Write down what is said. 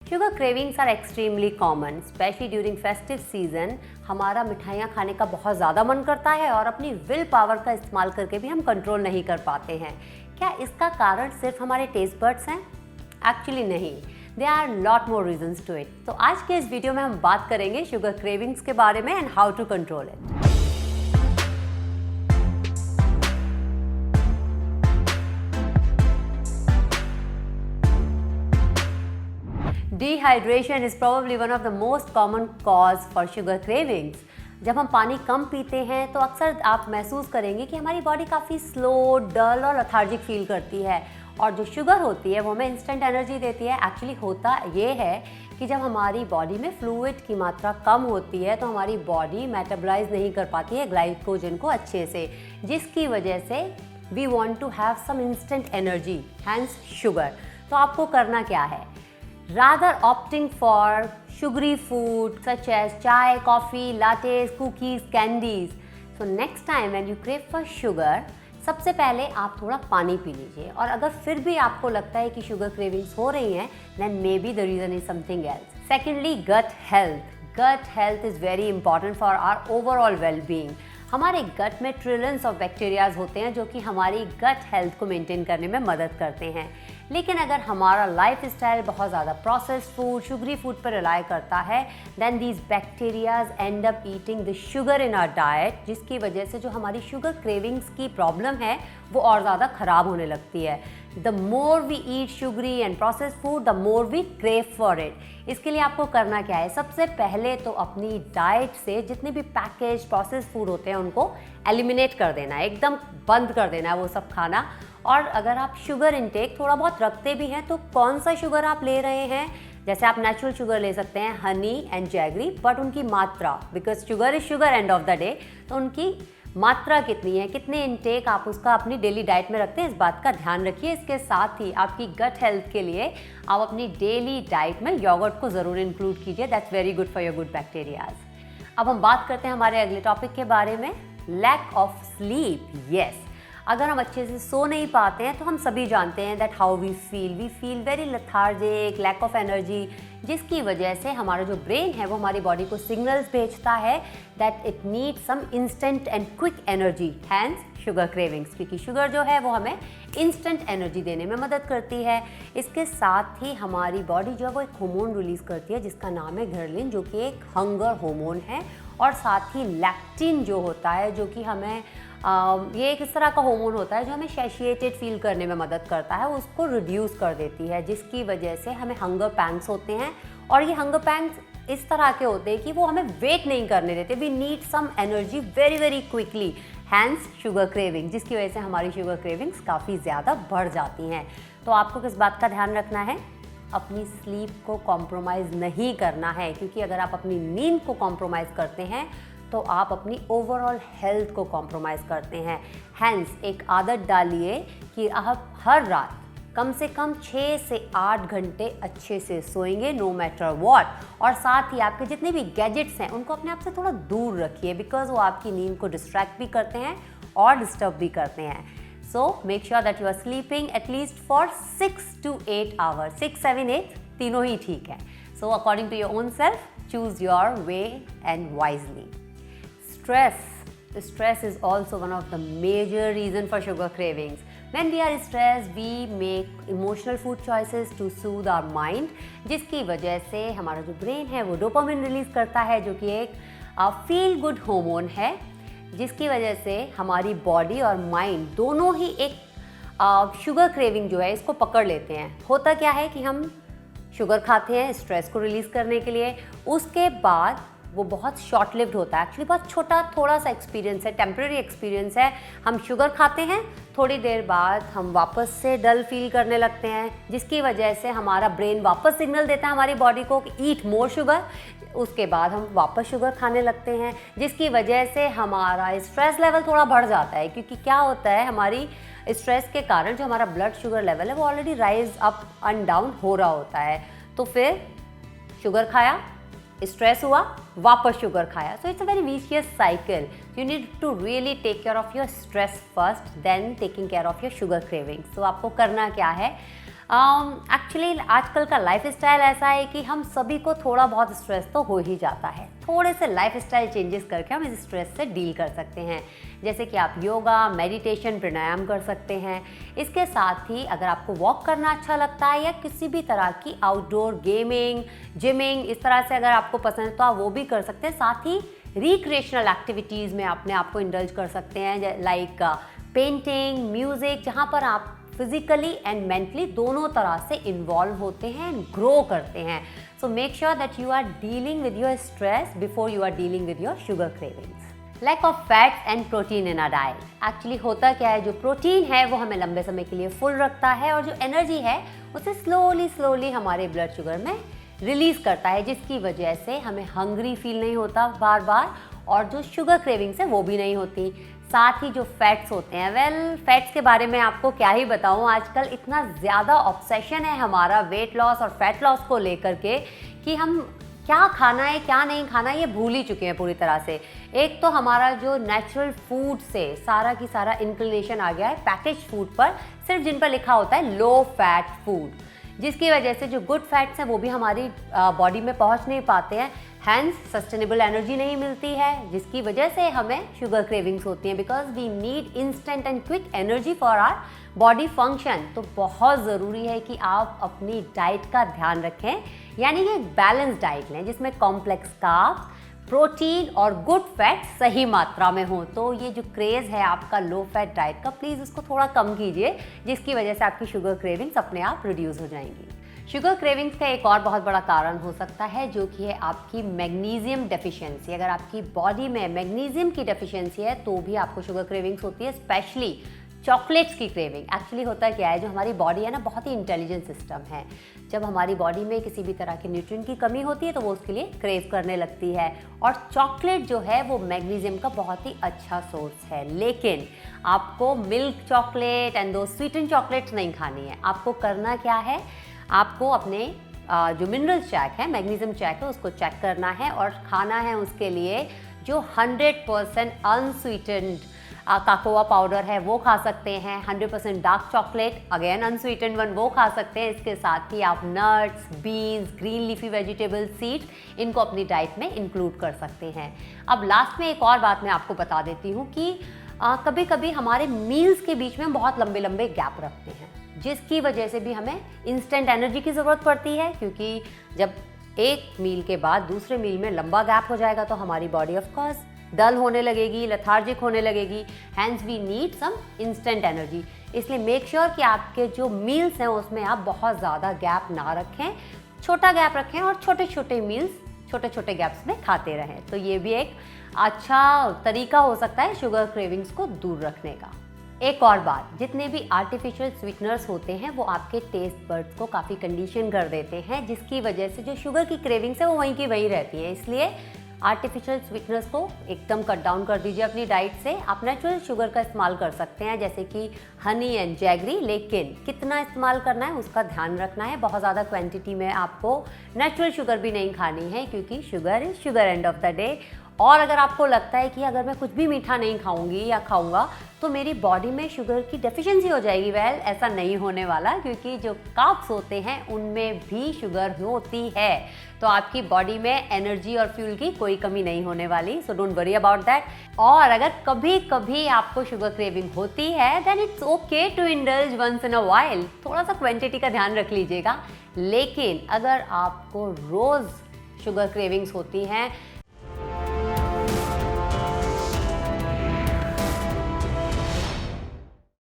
Sugar cravings are extremely common, especially during festive season. हमारा मिठाइयाँ खाने का बहुत ज़्यादा मन करता है और अपनी विल पावर का इस्तेमाल करके भी हम कंट्रोल नहीं कर पाते हैं। क्या इसका कारण सिर्फ हमारे टेस्ट बड्स हैं? एक्चुअली नहीं, there are lot more reasons to it. तो आज के इस वीडियो में हम बात करेंगे शुगर क्रेविंग्स के बारे में and how to control it. Dehydration is probably one of the most common cause for sugar cravings. जब हम पानी कम पीते हैं तो अक्सर आप महसूस करेंगे कि हमारी बॉडी काफ़ी स्लो, डल और लेथार्जिक फील करती है और जो शुगर होती है वो हमें इंस्टेंट एनर्जी देती है। एक्चुअली होता ये है कि जब हमारी बॉडी में फ्लूइड की मात्रा कम होती है तो हमारी बॉडी मेटाबोलाइज नहीं कर पाती है ग्लाइकोजन को अच्छे से, जिसकी वजह से we want to have some instant energy, hence sugar. तो आपको करना क्या है? Rather opting for sugary food such as chai, coffee, lattes, cookies, candies. So next time when you crave for sugar, सबसे पहले आप थोड़ा पानी पी लीजिए और अगर फिर भी आपको लगता है कि शुगर क्रेविंग्स हो रही हैं, then maybe the reason is something else. Secondly, gut health. Gut health is very important for our overall well-being. हमारे गट में ट्रिलियंस ऑफ बैक्टीरियाज होते हैं जो कि हमारी गट हेल्थ को मेंटेन करने में मदद करते हैं। लेकिन अगर हमारा लाइफ स्टाइल बहुत ज़्यादा प्रोसेस्ड फूड, शुगरी फूड पर रिलाई करता है, then these bacterias end up eating the sugar in our diet, जिसकी वजह से जो हमारी शुगर क्रेविंग्स की प्रॉब्लम है वो और ज़्यादा ख़राब होने लगती है। The more we eat sugary and processed food, the more we crave for it. इसके लिए आपको करना क्या है? सबसे पहले तो अपनी डाइट से जितने भी पैकेज प्रोसेस्ड फूड होते हैं उनको एलिमिनेट कर देना है, एकदम बंद कर देना है वो सब खाना। और अगर आप शुगर इनटेक थोड़ा बहुत रखते भी हैं तो कौन सा शुगर आप ले रहे हैं? जैसे आप नेचुरल शुगर ले सकते हैं, हनी एंड जैगरी, बट उनकी मात्रा, because sugar is sugar end of the day, तो उनकी मात्रा कितनी है, कितने इनटेक आप उसका अपनी डेली डाइट में रखते हैं, इस बात का ध्यान रखिए। इसके साथ ही आपकी गट हेल्थ के लिए आप अपनी डेली डाइट में योगर्ट को ज़रूर इंक्लूड कीजिए, that's very good for your good bacterias. अब हम बात करते हैं हमारे अगले टॉपिक के बारे में, लैक ऑफ स्लीप। यस, अगर हम अच्छे से सो नहीं पाते हैं तो हम सभी जानते हैं that how we feel very lethargic, lack of energy, जिसकी वजह से हमारा जो ब्रेन है वो हमारी बॉडी को सिग्नल्स भेजता है that it needs some instant and quick energy, hence sugar cravings, क्योंकि शुगर जो है वो हमें इंस्टेंट एनर्जी देने में मदद करती है। इसके साथ ही हमारी बॉडी जो है वो एक हार्मोन रिलीज़ करती है जिसका नाम है घर्लिन, जो कि एक हंगर हार्मोन है, और साथ ही लैक्टिन जो होता है जो कि हमें ये एक इस तरह का हार्मोन होता है जो हमें सैटिस्फाइड फील करने में मदद करता है, उसको रिड्यूस कर देती है, जिसकी वजह से हमें हंगर पैंग्स होते हैं। और ये हंगर पैंग्स इस तरह के होते हैं कि वो हमें वेट नहीं करने देते, we need some energy very very quickly, hence sugar craving, जिसकी वजह से हमारी शुगर क्रेविंग्स काफ़ी ज़्यादा बढ़ जाती हैं। तो आपको किस बात का ध्यान रखना है? अपनी स्लीप को कॉम्प्रोमाइज़ नहीं करना है, क्योंकि अगर आप अपनी नींद को कॉम्प्रोमाइज़ करते हैं तो आप अपनी ओवरऑल हेल्थ को कॉम्प्रोमाइज़ करते हैं। हैंस एक आदत डालिए कि आप हर रात कम से कम 6 से 8 घंटे अच्छे से सोएंगे, नो मैटर व्हाट। और साथ ही आपके जितने भी गैजेट्स हैं उनको अपने आप से थोड़ा दूर रखिए, बिकॉज वो आपकी नींद को डिस्ट्रैक्ट भी करते हैं और डिस्टर्ब भी करते हैं। So make sure that you are sleeping at least for 6 to 8 hours, 6, 7, 8 तीनों ही ठीक है। So according to your own self, choose your way and wisely. Stress is also one of the major reason for sugar cravings. When we are stressed, we make emotional food choices to soothe our mind, जिसकी वजह से हमारा जो brain है वो dopamine release करता है, जो कि एक फील गुड हार्मोन है, जिसकी वजह से हमारी बॉडी और माइंड दोनों ही एक शुगर क्रेविंग जो है इसको पकड़ लेते हैं। होता क्या है कि हम शुगर खाते हैं स्ट्रेस को रिलीज़ करने के लिए, उसके बाद वो बहुत शॉर्ट लिव्ड होता है, एक्चुअली बहुत छोटा थोड़ा सा एक्सपीरियंस है, टेम्प्रेरी एक्सपीरियंस है। हम शुगर खाते हैं, थोड़ी देर बाद हम वापस से डल फील करने लगते हैं, जिसकी वजह से हमारा ब्रेन वापस सिग्नल देता है हमारी बॉडी को कि ईट मोर शुगर। उसके बाद हम वापस शुगर खाने लगते हैं, जिसकी वजह से हमारा स्ट्रेस लेवल थोड़ा बढ़ जाता है, क्योंकि क्या होता है हमारी स्ट्रेस के कारण जो हमारा ब्लड शुगर लेवल है वो already rise up and down हो रहा होता है। तो फिर शुगर खाया, स्ट्रेस हुआ, वापस शुगर खाया, so it's a very vicious cycle. You need to really take care of your stress first, then taking care of your sugar cravings. तो आपको करना क्या है? एक्चुअली आजकल का लाइफस्टाइल ऐसा है कि हम सभी को थोड़ा बहुत स्ट्रेस तो हो ही जाता है। थोड़े से लाइफस्टाइल चेंजेस करके हम इस स्ट्रेस से डील कर सकते हैं, जैसे कि आप योगा, मेडिटेशन, प्राणायाम कर सकते हैं। इसके साथ ही अगर आपको वॉक करना अच्छा लगता है या किसी भी तरह की आउटडोर गेमिंग, जिमिंग इस तरह से अगर आपको पसंद है तो आप वो भी कर सकते हैं। साथ ही रिक्रिएशनल एक्टिविटीज़ में अपने आप को इंडल्ज कर सकते हैं, लाइक पेंटिंग, म्यूज़िक, जहाँ पर आप फिजिकली एंड मेंटली दोनों तरह से इन्वॉल्व होते हैं एंड ग्रो करते हैं। So make sure that you are dealing with your stress before you are dealing with your sugar cravings. Lack of fats and protein in our diet. Actually होता क्या है, जो प्रोटीन है वो हमें लंबे समय के लिए फुल रखता है और जो एनर्जी है उसे स्लोली हमारे ब्लड शुगर में रिलीज करता है, जिसकी वजह से हमें हंग्री फील नहीं होता बार बार और जो शुगर क्रेविंग्स है वो भी नहीं होती। साथ ही जो फैट्स होते हैं, फैट्स के बारे में आपको क्या ही बताऊं, आजकल इतना ज़्यादा ऑब्सेशन है हमारा वेट लॉस और फैट लॉस को लेकर के कि हम क्या खाना है क्या नहीं खाना ये भूल ही चुके हैं पूरी तरह से। एक तो हमारा जो नेचुरल फूड से सारा की सारा इंक्लिनेशन आ गया है पैकेज फूड पर, सिर्फ जिन पर लिखा होता है लो फैट फूड, जिसकी वजह से जो गुड फैट्स हैं वो भी हमारी बॉडी में पहुंच नहीं पाते हैं, हैंस सस्टेनेबल एनर्जी नहीं मिलती है, जिसकी वजह से हमें शुगर क्रेविंग्स होती हैं, because we need instant and quick energy for our body function. तो बहुत ज़रूरी है कि आप अपनी डाइट का ध्यान रखें, यानी कि एक बैलेंस डाइट लें जिसमें कॉम्प्लेक्स कार्ब्स, प्रोटीन और गुड फैट सही मात्रा में हो। तो ये जो क्रेज़ है आपका लो फैट डाइट का, प्लीज़ उसको थोड़ा कम कीजिए, जिसकी वजह से आपकी शुगर क्रेविंग्स अपने आप रिड्यूस हो जाएंगी। शुगर क्रेविंग्स का एक और बहुत बड़ा कारण हो सकता है जो कि है आपकी मैग्नीशियम डेफिशिएंसी। अगर आपकी बॉडी में मैग्नीशियम की डेफिशिएंसी है तो भी आपको शुगर क्रेविंग्स होती है, स्पेशली चॉकलेट्स की क्रेविंग। एक्चुअली होता क्या है, जो हमारी बॉडी है ना बहुत ही इंटेलिजेंट सिस्टम है। जब हमारी बॉडी में किसी भी तरह के न्यूट्रिएंट की कमी होती है तो वो उसके लिए क्रेव करने लगती है, और चॉकलेट जो है वो मैग्नीशियम का बहुत ही अच्छा सोर्स है। लेकिन आपको मिल्क चॉकलेट एंड दो स्वीटन चॉकलेट्स नहीं खानी है। आपको करना क्या है, आपको अपने जो मिनरल चेक है, मैग्नीशियम चेक है, उसको चेक करना है और खाना है उसके लिए जो 100% अनस्वीटेंड काकोआ पाउडर है वो खा सकते हैं, 100% dark chocolate again unsweetened one वो खा सकते हैं। इसके साथ ही आप nuts, beans, green leafy vegetable, seeds इनको अपनी डाइट में इंक्लूड कर सकते हैं। अब लास्ट में एक और बात मैं आपको बता देती हूँ कि कभी कभी हमारे मील्स के बीच में बहुत लंबे लंबे गैप रखते हैं, जिसकी वजह से भी हमें इंस्टेंट एनर्जी की ज़रूरत पड़ती है, क्योंकि जब एक मील के बाद दूसरे मील में लंबा गैप हो जाएगा तो हमारी बॉडी ऑफ कोर्स डल होने लगेगी, लेथार्जिक होने लगेगी, hence we need some instant energy. इसलिए मेक श्योर कि आपके जो मील्स हैं उसमें आप बहुत ज़्यादा गैप ना रखें, छोटा गैप रखें और छोटे छोटे मील्स छोटे छोटे गैप्स में खाते रहें। तो ये भी एक अच्छा तरीका हो सकता है शुगर क्रेविंग्स को दूर रखने का। एक और बात, जितने भी आर्टिफिशियल स्वीटनर्स होते हैं वो आपके टेस्ट बड्स को काफ़ी कंडीशन कर देते हैं, जिसकी वजह से जो शुगर की क्रेविंग्स है वो वहीं की वहीं रहती है। इसलिए आर्टिफिशियल स्वीटनर्स को एकदम कट डाउन कर दीजिए अपनी डाइट से। आप नेचुरल शुगर का इस्तेमाल कर सकते हैं, जैसे कि हनी एंड जैगरी, लेकिन कितना इस्तेमाल करना है उसका ध्यान रखना है। बहुत ज़्यादा क्वांटिटी में आपको नेचुरल शुगर भी नहीं खानी है, क्योंकि sugar is sugar end of the day. और अगर आपको लगता है कि अगर मैं कुछ भी मीठा नहीं खाऊंगी या खाऊंगा तो मेरी बॉडी में शुगर की डेफिशिएंसी हो जाएगी, वेल ऐसा नहीं होने वाला, क्योंकि जो कार्ब्स होते हैं उनमें भी शुगर होती है। तो आपकी बॉडी में एनर्जी और फ्यूल की कोई कमी नहीं होने वाली, so don't worry about that. और अगर कभी कभी आपको शुगर क्रेविंग होती है then it's okay to indulge once in a while, थोड़ा सा क्वांटिटी का ध्यान रख लीजिएगा। लेकिन अगर आपको रोज़ शुगर क्रेविंग्स होती हैं